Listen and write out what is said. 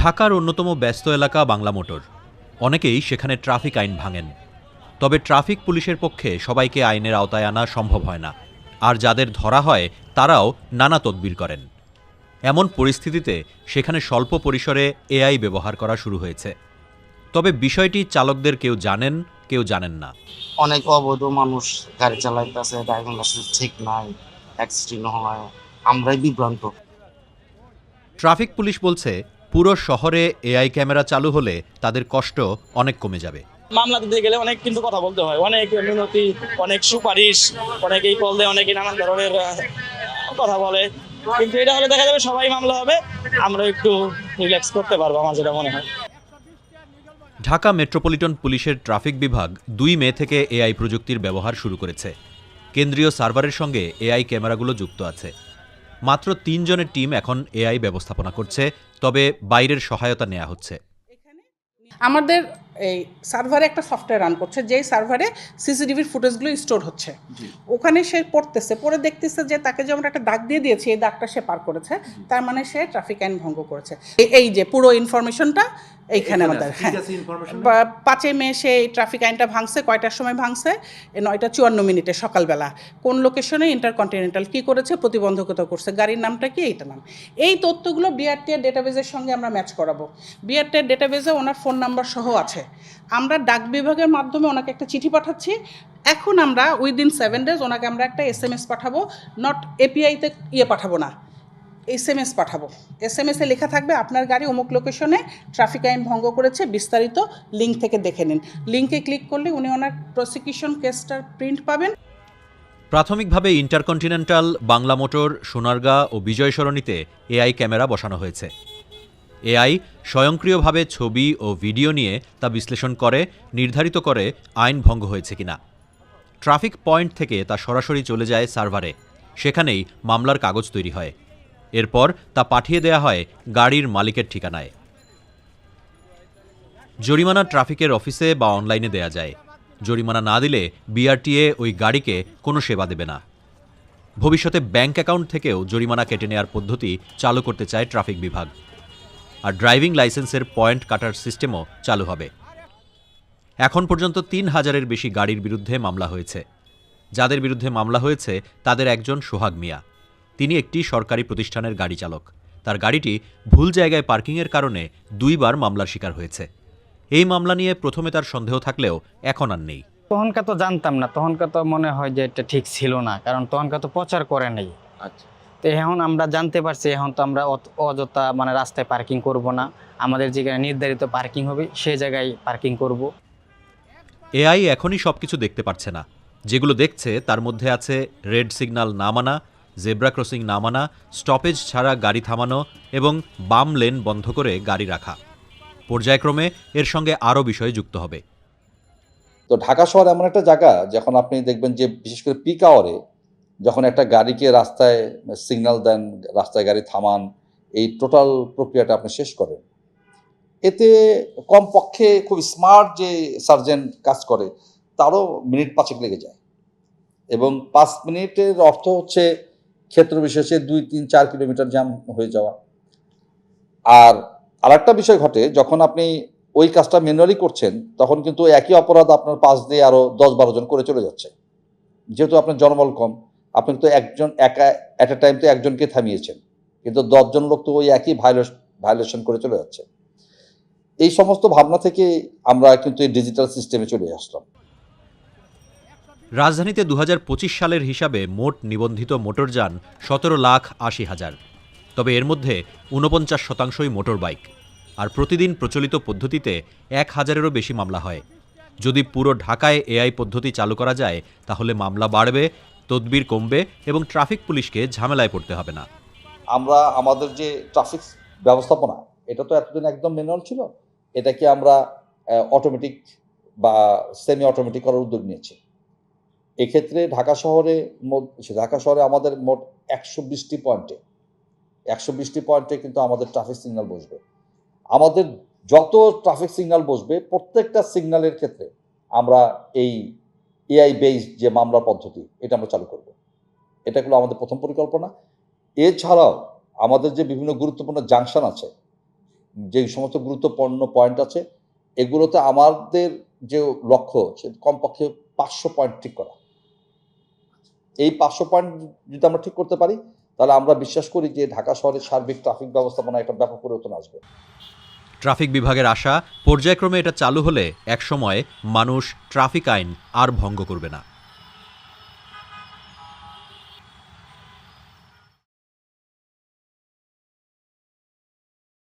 ঢাকার অন্যতম ব্যস্ত এলাকা বাংলা মোটর। অনেকেই সেখানে ট্রাফিক আইন ভাঙেন। তবে ট্রাফিক পুলিশের পক্ষে সবাইকে আইনের আওতায় আনা সম্ভব হয় না। আর যাদের ধরা হয় তারাও নানা তদবির করেন। এমন পরিস্থিতিতে সেখানে স্বল্প পরিসরে এআই ব্যবহার করা শুরু হয়েছে। তবে বিষয়টি চালকদের কেউ জানেন, কেউ জানেন না। অনেক অবৈধ মানুষ গাড়ি চালাইতেছে, ড্রাইভিং লাইসেন্স ঠিক নাই, অ্যাক্সিডেন্ট হয়, আমরাই বিভ্রান্ত। ট্রাফিক পুলিশ বলছে, পুরো শহরে এআই ক্যামেরা চালু হলে তাদের কষ্ট অনেক কমে যাবে। মামলা দিতে গেলে অনেক কিন্তু কথা বলতে হয়, অনেক মিনতি, অনেক সুপারিশ, অনেকেই কল দেয়, অনেকে নানান ধরনের কথা বলে। কিন্তু এটা হলে দেখা যাবে সবাই মামলা হবে, আমরা একটু রিল্যাক্স করতে পারবো, আমার যেটা মনে হয়। ঢাকা মেট্রোপলিটন পুলিশের ট্রাফিক বিভাগ ২ মে থেকে এআই প্রযুক্তির ব্যবহার শুরু করেছে। কেন্দ্রীয় সার্ভারের সঙ্গে এআই ক্যামেরাগুলো যুক্ত আছে। মাত্র ৩ জনের টিম এখন এআই ব্যবস্থাপনা করছে, তবে বাইরের সহায়তা নেওয়া হচ্ছে। আমাদের এই সার্ভারে একটা সফটওয়্যার রান করছে, যেই সার্ভারে সিসিটিভির ফুটেজগুলো স্টোর হচ্ছে। ওখানে সে পড়ে দেখতেছে যে তাকে যে আমরা একটা দাগ দিয়ে দিয়েছি, এই দাগটা সে পার করেছে, তার মানে সে ট্রাফিক আইন ভঙ্গ করেছে। এই যে পুরো ইনফরমেশনটা এইখানে আমাদের, হ্যাঁ, ৫ মে সে ট্রাফিক আইনটা ভাঙছে। কয়টার সময় ভাঙছে? ৯টা ৫৪ সকালবেলা। কোন লোকেশনে ইন্টারকন্টিনেন্টাল কী করেছে, প্রতিবন্ধকতা করছে, গাড়ির নামটা কি, এইটা নাম। এই তথ্যগুলো বিআরটিআর ডেটাবেজের সঙ্গে আমরা ম্যাচ করাবো। বিআরটিআর ডেটাবেজে ওনার ফোন নাম্বার সহ আছে। আমরা ডাক বিভাগের মাধ্যমে ওনাকে একটা চিঠি পাঠাচ্ছি। এখন আমরা উইদিন 7 days ওনাকে আমরা একটা SMS পাঠাবো, নট এপিআইতে পাঠাবো না, SMS পাঠাবো। SMS-এ লেখা থাকবে আপনার গাড়ি অমুক লোকেশনে ট্রাফিক আইন ভঙ্গ করেছে, বিস্তারিত লিঙ্ক থেকে দেখে নিন। লিঙ্কে ক্লিক করলে উনি ওনার প্রসিকিউশন কেসটার প্রিন্ট পাবেন। প্রাথমিকভাবে ইন্টারকন্টিনেন্টাল, বাংলা মোটর, সোনারগাঁ ও বিজয় সরণিতে এআই ক্যামেরা বসানো হয়েছে। এআই স্বয়ংক্রিয়ভাবে ছবি ও ভিডিও নিয়ে তা বিশ্লেষণ করে নির্ধারিত করে আইন ভঙ্গ হয়েছে কিনা। ট্রাফিক পয়েন্ট থেকে তা সরাসরি চলে যায় সার্ভারে, সেখানেই মামলার কাগজ তৈরি হয়। এরপর তা পাঠিয়ে দেয়া হয় গাড়ির মালিকের ঠিকানায়। জরিমানা ট্রাফিকের অফিসে বা অনলাইনে দেয়া যায়। জরিমানা না দিলে বিআরটিএ ওই গাড়িকে কোনো সেবা দেবে না। ভবিষ্যতে ব্যাংক অ্যাকাউন্ট থেকেও জরিমানা কেটে নেওয়ার পদ্ধতি চালু করতে চায় ট্রাফিক বিভাগ। আর ড্রাইভিং লাইসেন্সের পয়েন্ট কাটার সিস্টেমও চালু হবে। এখন পর্যন্ত ৩,০০০-এর বেশি গাড়ির বিরুদ্ধে মামলা হয়েছে। যাদের বিরুদ্ধে মামলা হয়েছে তাদের একজন সোহাগ মিয়া। তিনি একটি সরকারি প্রতিষ্ঠানের গাড়ি চালক। তার গাড়িটি ভুল জায়গায় পার্কিংয়ের কারণে ২ বার মামলার শিকার হয়েছে। এই মামলা নিয়ে প্রথমে তার সন্দেহ থাকলেও এখন আর নেই। তখনকার তো জানতাম না, তখনকার তো মনে হয় যে এটা ঠিক ছিল না, কারণ তখনকার তো প্রচার করে নেই। আচ্ছা, তো এখন আমরা জানতে পারছি, এখন তো আমরা অযথা রাস্তায় পার্কিং করব না, আমাদের যেখানে নির্ধারিত পার্কিং হবে সেই জায়গায় পার্কিং করব। এআই এখনই সবকিছু দেখতে পারছে না। যেগুলো দেখছে তার মধ্যে আছে রেড সিগন্যাল না মানা, জেব্রা ক্রসিং না মানা, স্টপেজ ছাড়া গাড়ি থামানো এবং বাম লেন বন্ধ করে গাড়ি রাখা। পর্যায়ক্রমে এর সঙ্গে আরও বিষয় যুক্ত হবে। তো ঢাকা শহর এমন একটা জায়গা, যখন আপনি দেখবেন যে বিশেষ করে পিক আওয়ারে যখন একটা গাড়িকে রাস্তায় সিগন্যাল দেন, রাস্তায় গাড়ি থামান, এই টোটাল প্রক্রিয়াটা আপনি শেষ করেন, এতে কমপক্ষে খুব স্মার্ট যে সার্জেন্ট কাজ করে তারও মিনিট ৫ লেগে যায়। এবং ৫ মিনিটের অর্থ হচ্ছে ক্ষেত্র বিশেষে ২, ৩, ৪ কিলোমিটার জ্যাম হয়ে যাওয়া। আর আরেকটা বিষয় ঘটে, যখন আপনি ওই কাজটা ম্যানুয়ালি করছেন তখন কিন্তু একই অপরাধ আপনার পাশ দিয়ে আরও ১০-১২ জন করে চলে যাচ্ছে। যেহেতু আপনার জনবল কম, আপনি তো একজন একা অ্যাট এ টাইম তো একজনকে থামিয়েছেন, কিন্তু ১০ জন লোক তো ওই একই ভায়োলেশন করে চলে যাচ্ছে। এই সমস্ত ভাবনা থেকে আমরা কিন্তু এই ডিজিটাল সিস্টেমে চলে আসলাম। রাজধানীতে ২০২৫ সালের হিসাবে মোট নিবন্ধিত মোটরযান ১৭,৮০,০০০। তবে এর মধ্যে ৪৯% মোটর বাইক। আর প্রতিদিন প্রচলিত পদ্ধতিতে ১,০০০-এরও বেশি মামলা হয়। যদি পুরো ঢাকায় এআই পদ্ধতি চালু করা যায় তাহলে মামলা বাড়বে, তদবির কমবে এবং ট্রাফিক পুলিশকে ঝামেলায় পড়তে হবে না। আমরা আমাদের যে ট্রাফিক ব্যবস্থাপনা, এটা তো এতদিন একদম ম্যানুয়াল ছিল, এটাকে আমরা অটোমেটিক বা সেমি অটোমেটিক করার উদ্যোগ নিয়েছি। এক্ষেত্রে ঢাকা শহরে আমাদের মোট ১২০টি পয়েন্টে কিন্তু আমাদের ট্রাফিক সিগন্যাল বসবে। আমাদের যত ট্রাফিক সিগন্যাল বসবে প্রত্যেকটা সিগন্যালের ক্ষেত্রে আমরা এই এআই বেসড যে মামলা পদ্ধতি এটা আমরা চালু করব। এটা হলো আমাদের প্রথম পরিকল্পনা। এছাড়াও আমাদের যে বিভিন্ন গুরুত্বপূর্ণ জাংশন আছে, যে সমস্ত গুরুত্বপূর্ণ পয়েন্ট আছে এগুলোতে আমাদের যে লক্ষ্য সে কমপক্ষে 500 পয়েন্ট ঠিক করা। এই 500 পয়েন্ট যদি আমরা ঠিক করতে পারি তাহলে আমরা বিশ্বাস করি যে ঢাকা শহরের সার্বিক ট্রাফিক ব্যবস্থাপনা একটা ব্যাপক পরিবর্তন আসবে। ট্রাফিক বিভাগের আশা, পর্যায়ক্রমে এটা চালু হলে একসময় মানুষ ট্রাফিক আইন আর ভঙ্গ করবে না।